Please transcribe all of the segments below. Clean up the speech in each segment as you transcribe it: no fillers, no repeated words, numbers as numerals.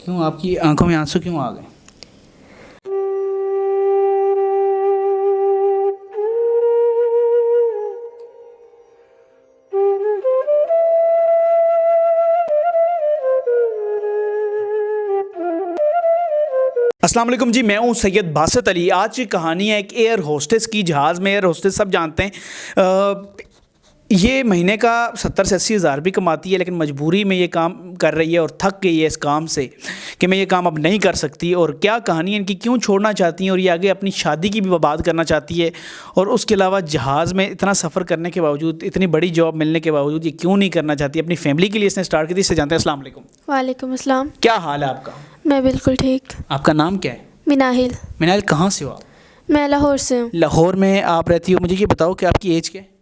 क्यों आपकी आंखों में आंसू क्यों आ गए? अस्सलाम वालेकुम जी, मैं हूँ सैयद बासित अली। आज की कहानी है एक एयर होस्टेस की। जहाज़ में एयर होस्टेस सब जानते हैं। ये महीने का 70 से 80 हज़ार भी कमाती है, लेकिन मजबूरी में ये काम कर रही है और थक गई है इस काम से कि मैं ये काम अब नहीं कर सकती। और क्या कहानी है इनकी, क्यों छोड़ना चाहती हैं और ये आगे अपनी शादी की भी बर्बाद करना चाहती है। और उसके अलावा जहाज़ में इतना सफ़र करने के बावजूद, इतनी बड़ी जॉब मिलने के बावजूद ये क्यों नहीं करना चाहती। अपनी फैमिली के लिए इसने स्टार्ट की थी। इससे जानते हैं। अस्सलाम वालेकुम। वालेकुम अस्सलाम। क्या हाल है आपका? मैं बिल्कुल ठीक। आपका नाम क्या है? मिनाहिल। मिनाहिल, कहाँ से हो आप? मैं लाहौर से हूँ। लाहौर में आप रहती हो। मुझे ये बताओ कि आपकी एज क्या है?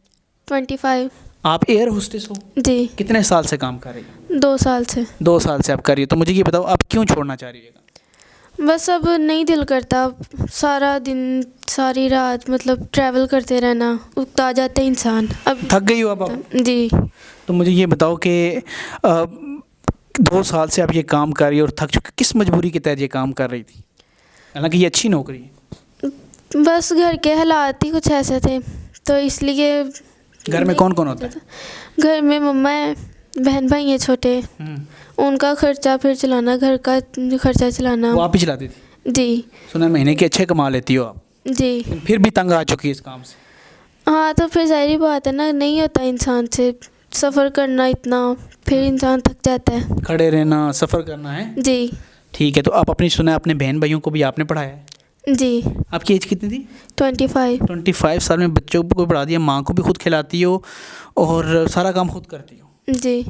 25। आप एयर होस्टेस हो? जी। कितने साल से काम कर रही हो? 2 साल से। 2 साल से आप कर रही हो। तो मुझे ये बताओ, आप क्यों छोड़ना चाह रही है? बस अब नहीं दिल करता, सारा दिन सारी रात मतलब ट्रैवल करते रहना, उकता जाते हैं इंसान। अब थक गई हो अब आप? जी। तो मुझे ये बताओ कि 2 साल से आप ये काम कर रही हो और थक चुकी, किस मजबूरी के तहत ये काम कर रही थी? हालांकि ये अच्छी नौकरी है। बस घर के हालात ही कुछ ऐसे थे, तो इसलिए। घर में कौन कौन होता है? घर में मम्मा है, बहन भाई हैं छोटे, उनका खर्चा फिर चलाना, घर का खर्चा चलाना। वो आप ही चलाती थी? जी। सुना महीने के अच्छे कमा लेती हो आप। जी। फिर भी तंग आ चुकी है इस काम से। हाँ, तो फिर ज़ाहिर बात है ना, नहीं होता इंसान से सफ़र करना इतना, फिर इंसान थक जाता है। खड़े रहना, सफ़र करना है। जी। ठीक है। तो आप अपनी सुना, अपने बहन भाइयों को भी आपने पढ़ाया है? जी। आपकी एज कितनी थी? 25। 25 साल में बच्चों को पढ़ा दिया, माँ को भी खुद खिलाती हो और सारा काम खुद करती हो। जी।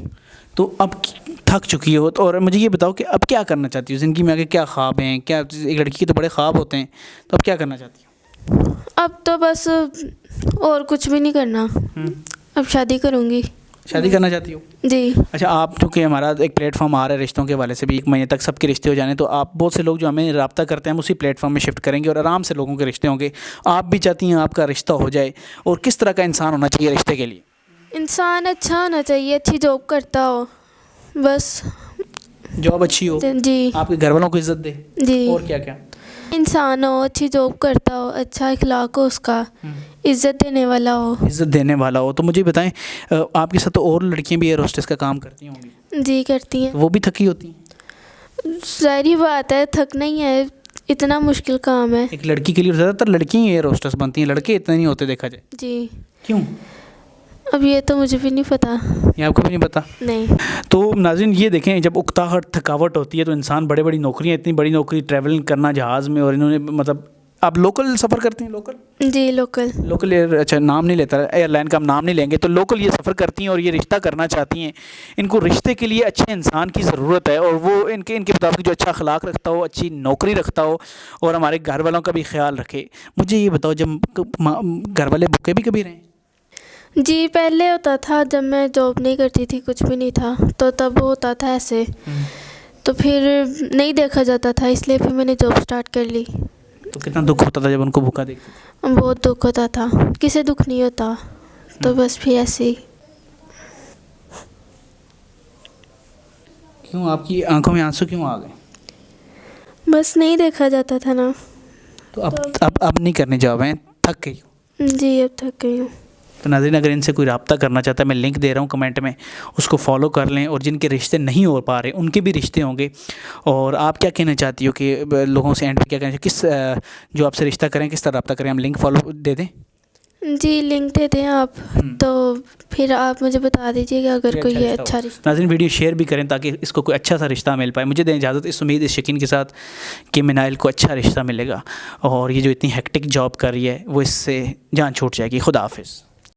तो अब थक चुकी हो। तो और मुझे ये बताओ कि अब क्या करना चाहती हो ज़िंदगी में? आगे क्या ख्वाब हैं? क्या एक लड़की के तो बड़े ख्वाब होते हैं, तो अब क्या करना चाहती हो? अब तो बस और कुछ भी नहीं करना, अब शादी करूँगी। शादी करना चाहती हो? जी। अच्छा, आप चूँकि हमारा एक प्लेटफॉर्म आ रहा है रिश्तों के हवाले से भी, 1 महीने तक सबके रिश्ते हो जाने, तो आप बहुत से लोग जो हमें रब्ता करते हैं हम उसी प्लेटफॉर्म में शिफ्ट करेंगे और आराम से लोगों के रिश्ते होंगे। आप भी चाहती हैं आपका रिश्ता हो जाए, और किस तरह का इंसान होना चाहिए रिश्ते के लिए? इंसान अच्छा होना चाहिए, अच्छी जॉब करता हो, बस। जॉब अच्छी हो, जी। आपके घर वालों को इज्जत दे। जी। और क्या क्या? इंसान हो, अच्छी जॉब करता हो, अच्छा इखलाक हो उसका, इज़्ज़त देने वाला हो। इज्जत देने वाला हो। तो मुझे बताएं, आपके साथ तो और लड़कियां भी एयर होस्टेस का काम करती होंगी? जी, करती हैं। वो भी थकी होती हैं? ज़ाहिर बात है, थकना ही है, इतना मुश्किल काम है। एक लड़की के लिए ज़्यादातर लड़की ही एयर होस्टेस बनती हैं, लड़के इतने नहीं होते देखा जाए। जी। क्यों? अब ये तो मुझे भी नहीं पता। ये आपको भी नहीं पता? नहीं। तो नाज़रीन, ये देखें, जब उकताहट थकावट होती है तो इंसान बड़ी नौकरियाँ, इतनी बड़ी नौकरी, ट्रैवलिंग करना जहाज़ में, और इन्होंने मतलब, आप लोकल सफ़र करती हैं? लोकल? जी, लोकल एयर, अच्छा नाम नहीं लेता, एयरलाइन का हम नाम नहीं लेंगे। तो लोकल ये सफ़र करती हैं और ये रिश्ता करना चाहती हैं। इनको रिश्ते के लिए अच्छे इंसान की ज़रूरत है, और वो इनके मुताबिक जो अच्छा अखलाक रखता हो, अच्छी नौकरी रखता हो और हमारे घर वालों का भी ख्याल रखे। मुझे ये बताओ, जब घर वाले भूखे भी कभी रहें? जी, पहले होता था, जब मैं जॉब नहीं करती थी, कुछ भी नहीं था, तो तब होता था ऐसे। तो फिर नहीं देखा जाता था, इसलिए फिर मैंने जॉब स्टार्ट कर ली। तो कितना दुख होता था जब उनको भूखा देखते थे? बहुत दुख होता था, किसे दुख नहीं होता। तो बस फिर ऐसे ही। क्यों आपकी आंखों में आंसू क्यों आ गए? बस नहीं देखा जाता था ना। तो अब नहीं करने जॉब हैं, थक गई हो? जी, अब थक गई हूँ। तो नाज़रीन, अगर इनसे कोई रब्ता करना चाहता है, मैं लिंक दे रहा हूँ कमेंट में, उसको फॉलो कर लें। और जिनके रिश्ते नहीं हो पा रहे उनके भी रिश्ते होंगे। और आप क्या कहना चाहती हो कि लोगों से एंड पे क्या कहना चाहिए, किस जो आपसे रिश्ता करें किस तरह रब्ता करें? हम लिंक फॉलो दे दें? जी, लिंक दे दें आप, तो फिर आप मुझे बता दीजिएगा अगर कोई है अच्छा रिश्ता। नाज़रीन, वीडियो शेयर भी करें ताकि इसको कोई अच्छा सा रिश्ता मिल पाए। मुझे दें इजाज़त इस उम्मीद, इस यकीन के साथ कि मिनाहिल को अच्छा रिश्ता मिलेगा और ये जो इतनी हेक्टिक जॉब कर रही है वो इससे जान छूट जाएगी। खुदा हाफिज़।